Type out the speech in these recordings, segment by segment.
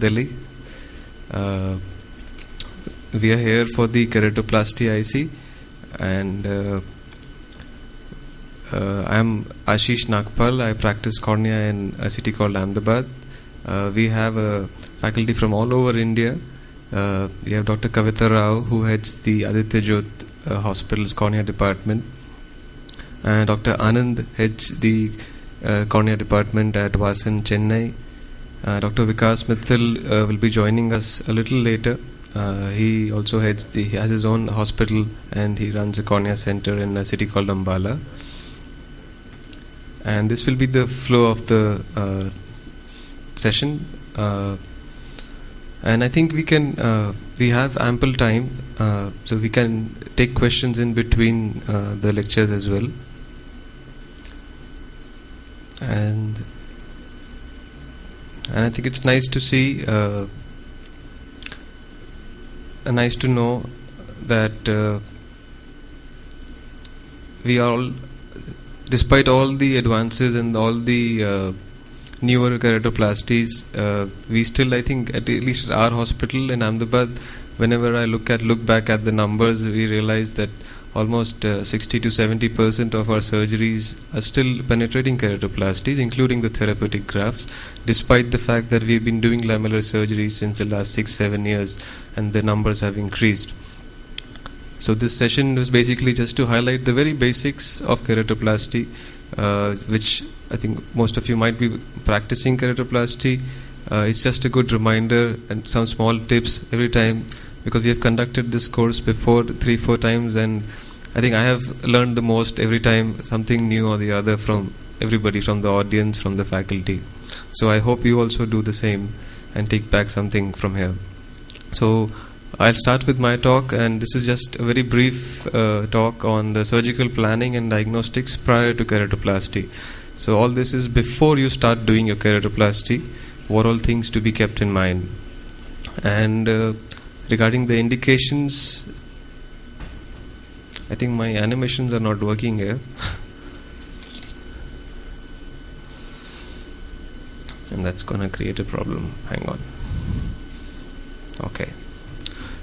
Delhi. Uh, we are here for the keratoplasty IC, and I'm Ashish Nagpal. I practice cornea in a city called Ahmedabad. We have faculty from all over India. We have Dr. Kavita Rao, who heads the Aditya Jyoth Hospital's cornea department. Dr. Anand heads the cornea department at Vasan, Chennai. Dr. Vikas Mithil will be joining us a little later. He also has his own hospital, and he runs a cornea center in a city called Ambala. And this will be the flow of the session. And I think we have ample time, so we can take questions in between the lectures as well. And I think it's nice to see, nice to know that we are all, despite all the advances and all the newer keratoplasties, we still, I think, at least at our hospital in Ahmedabad, whenever I look back at the numbers, we realize that almost 60 to 70% of our surgeries are still penetrating keratoplasties, including the therapeutic grafts, despite the fact that we've been doing lamellar surgeries since the last 6-7 years, and the numbers have increased. So this session was basically just to highlight the very basics of keratoplasty, which I think most of you might be practicing keratoplasty. It's just a good reminder and some small tips every time, because we have conducted this course before 3-4 times, and I think I have learned the most every time, something new or the other from everybody, from the audience, from the faculty. So I hope you also do the same and take back something from here. So I'll start with my talk, and this is just a very brief talk on the surgical planning and diagnostics prior to keratoplasty. So all this is before you start doing your keratoplasty, what all things to be kept in mind. And regarding the indications, I think my animations are not working here. And that's going to create a problem. Hang on. Okay.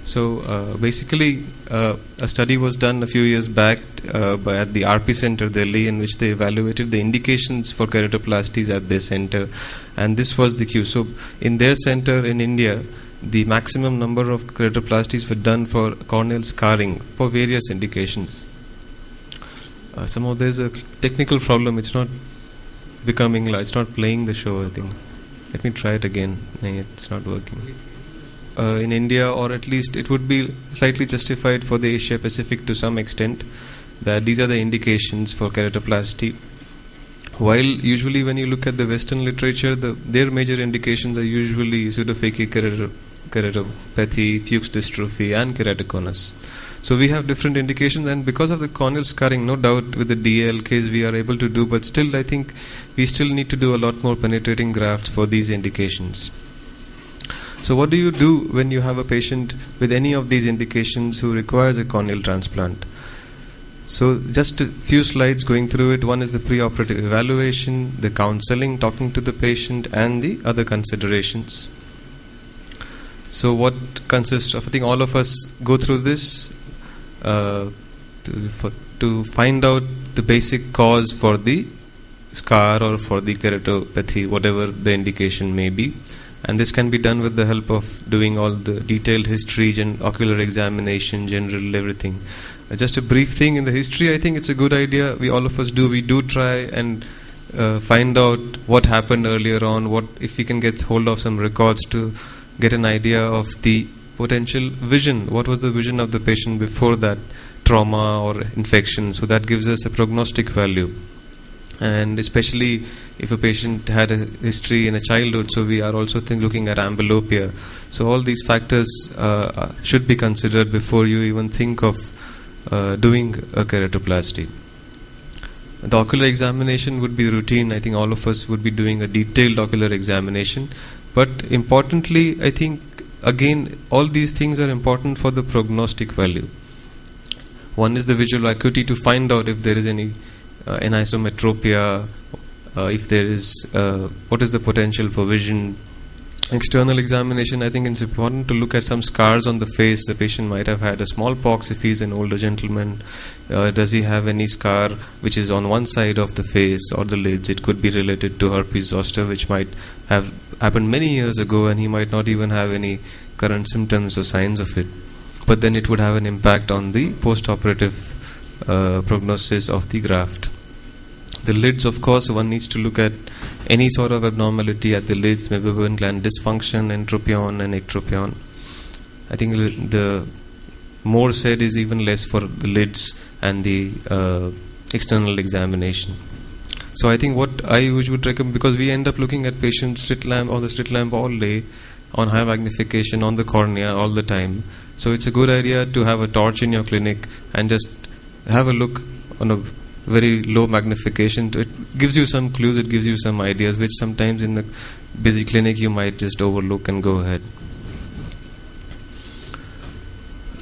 So basically, a study was done a few years back at the RP Center, Delhi, in which they evaluated the indications for keratoplasties at their center, and this was the cue. So in their center in India, the maximum number of keratoplasties were done for corneal scarring for various indications. Somehow there's a technical problem. It's not becoming, it's not playing the show, I think. Let me try it again. It's not working. In India, or at least it would be slightly justified for the Asia Pacific to some extent, that these are the indications for keratoplasty. While usually when you look at the Western literature, their major indications are usually pseudophakic keratopathy, Fuchs dystrophy, and keratoconus. So we have different indications, and because of the corneal scarring, no doubt with the DL case we are able to do, but still I think we still need to do a lot more penetrating grafts for these indications. So what do you do when you have a patient with any of these indications who requires a corneal transplant? So just a few slides going through it. One is the preoperative evaluation, the counseling, talking to the patient, and the other considerations. So what consists of, I think all of us go through this to find out the basic cause for the scar or for the keratopathy, whatever the indication may be. And this can be done with the help of doing all the detailed history and ocular examination, general everything. Just a brief thing in the history, I think it's a good idea. We do try and find out what happened earlier on, what if we can get hold of some records to get an idea of the potential vision. What was the vision of the patient before that trauma or infection? So that gives us a prognostic value. And especially if a patient had a history in a childhood, so we are also looking at amblyopia. So all these factors should be considered before you even think of doing a keratoplasty. The ocular examination would be routine. I think all of us would be doing a detailed ocular examination. But importantly, I think again all these things are important for the prognostic value. One is the visual acuity, to find out if there is any anisometropia, if there is what is the potential for vision, external examination, I think it's important to look at some scars on the face. The patient might have had a smallpox if he's an older gentleman. Does he have any scar which is on one side of the face or the lids? It could be related to herpes zoster, which might have happened many years ago, and he might not even have any current symptoms or signs of it. But then it would have an impact on the post-operative prognosis of the graft. The lids, of course, one needs to look at any sort of abnormality at the lids, mebibian gland dysfunction, entropion and ectropion. I think the more said is even less for the lids and the external examination. So I think what I would recommend, because we end up looking at patients slit lamp or the slit lamp all day on high magnification on the cornea all the time. So it's a good idea to have a torch in your clinic and just have a look on a very low magnification. It gives you some clues, it gives you some ideas, which sometimes in the busy clinic you might just overlook and go ahead.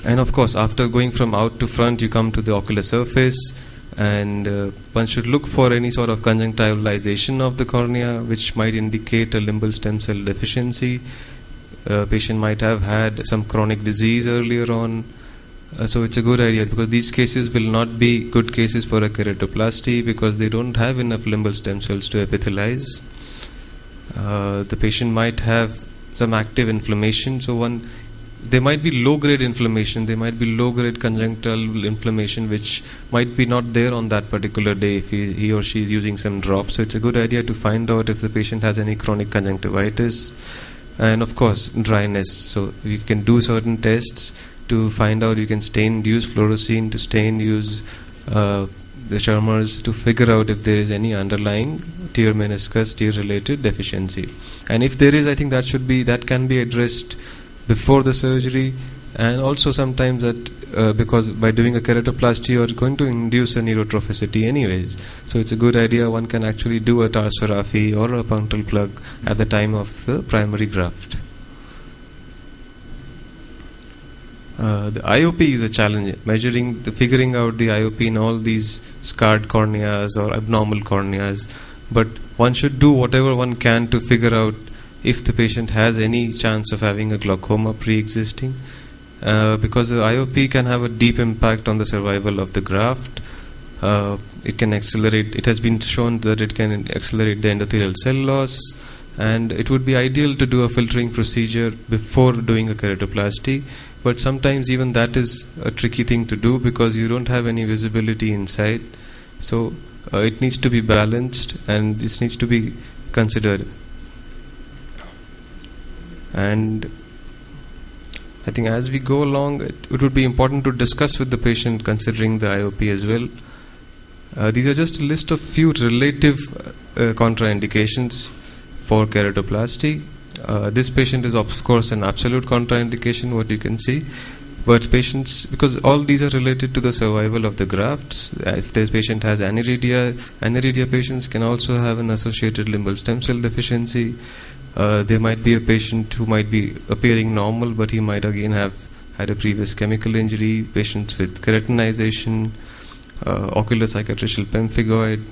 And of course, after going from out to front, you come to the ocular surface, and one should look for any sort of conjunctivalization of the cornea, which might indicate a limbal stem cell deficiency. Patient might have had some chronic disease earlier on. So it's a good idea, because these cases will not be good cases for a keratoplasty because they don't have enough limbal stem cells to epithelize. The patient might have some active inflammation. So there might be low-grade inflammation, there might be low-grade conjunctival inflammation which might be not there on that particular day if he or she is using some drops. So it's a good idea to find out if the patient has any chronic conjunctivitis. And of course, dryness. So you can do certain tests to find out. You can use fluorescein to use the Schirmer's to figure out if there is any underlying tear meniscus, tear related deficiency. And if there is, I think that can be addressed before the surgery. And also sometimes that because by doing a keratoplasty you are going to induce a neurotrophicity anyways. So it's a good idea one can actually do a tarsorrhaphy or a punctal plug at the time of the primary graft. The IOP is a challenge, figuring out the IOP in all these scarred corneas or abnormal corneas. But one should do whatever one can to figure out if the patient has any chance of having a glaucoma pre-existing, because the IOP can have a deep impact on the survival of the graft. It can accelerate. It has been shown that it can accelerate the endothelial cell loss, and it would be ideal to do a filtering procedure before doing a keratoplasty. But sometimes even that is a tricky thing to do because you don't have any visibility inside. So it needs to be balanced, and this needs to be considered. And I think as we go along, it would be important to discuss with the patient considering the IOP as well. These are just a list of few relative contraindications for keratoplasty. This patient is of course an absolute contraindication, what you can see. But patients, because all these are related to the survival of the grafts, if this patient has aniridia patients can also have an associated limbal stem cell deficiency. There might be a patient who might be appearing normal, but he might again have had a previous chemical injury. Patients with keratinization, ocular cicatricial pemphigoid,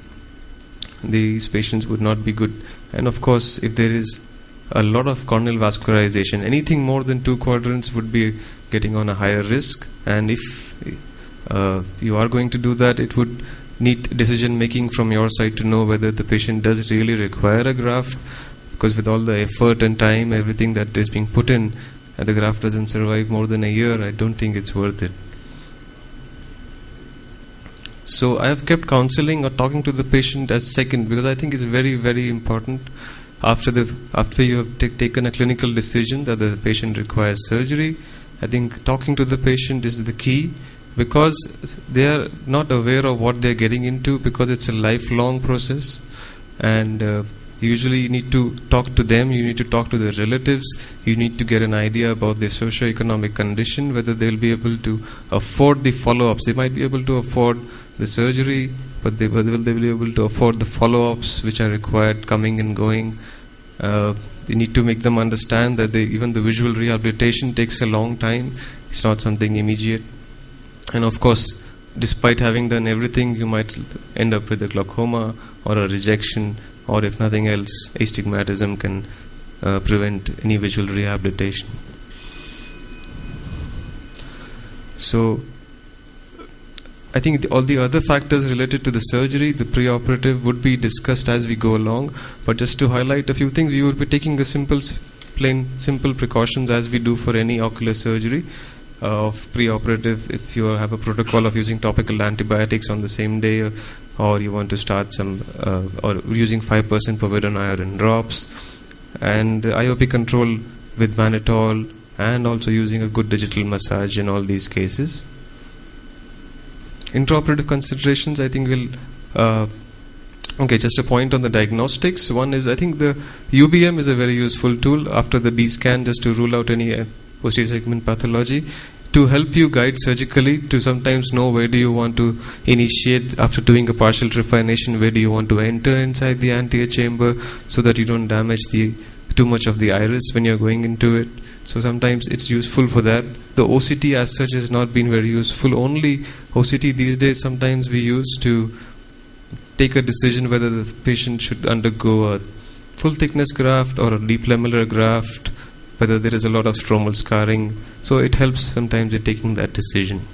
these patients would not be good. And of course, if there is a lot of corneal vascularization, anything more than 2 quadrants would be getting on a higher risk. And if you are going to do that, it would need decision making from your side to know whether the patient does really require a graft, because with all the effort and time, everything that is being put in, and the graft doesn't survive more than a year, I don't think it's worth it. So I have kept counseling or talking to the patient as second, because I think it's very, very important. After you have taken a clinical decision that the patient requires surgery, I think talking to the patient is the key, because they are not aware of what they are getting into, because it's a lifelong process. And usually you need to talk to them, you need to talk to their relatives, you need to get an idea about their socio-economic condition, whether they'll be able to afford the follow-ups. They might be able to afford the surgery, but will they be able to afford the follow-ups which are required coming and going. You need to make them understand that even the visual rehabilitation takes a long time. It's not something immediate. And of course, despite having done everything, you might end up with a glaucoma or a rejection, or if nothing else, astigmatism can prevent any visual rehabilitation. So I think all the other factors related to the surgery, the preoperative, would be discussed as we go along. But just to highlight a few things, we will be taking the simple precautions as we do for any ocular surgery of preoperative. If you have a protocol of using topical antibiotics on the same day, or you want to start some, or using 5% povidone iron drops, and IOP control with mannitol, and also using a good digital massage in all these cases. Intraoperative considerations, I think just a point on the diagnostics. One is, I think the UBM is a very useful tool after the B scan, just to rule out any posterior segment pathology, to help you guide surgically, to sometimes know where do you want to initiate after doing a partial trephination, where do you want to enter inside the anterior chamber, so that you don't damage too much of the iris when you're going into it. So sometimes it's useful for that. The OCT as such has not been very useful. Only OCT these days sometimes we use to take a decision whether the patient should undergo a full thickness graft or a deep lamellar graft, whether there is a lot of stromal scarring. So it helps sometimes in taking that decision.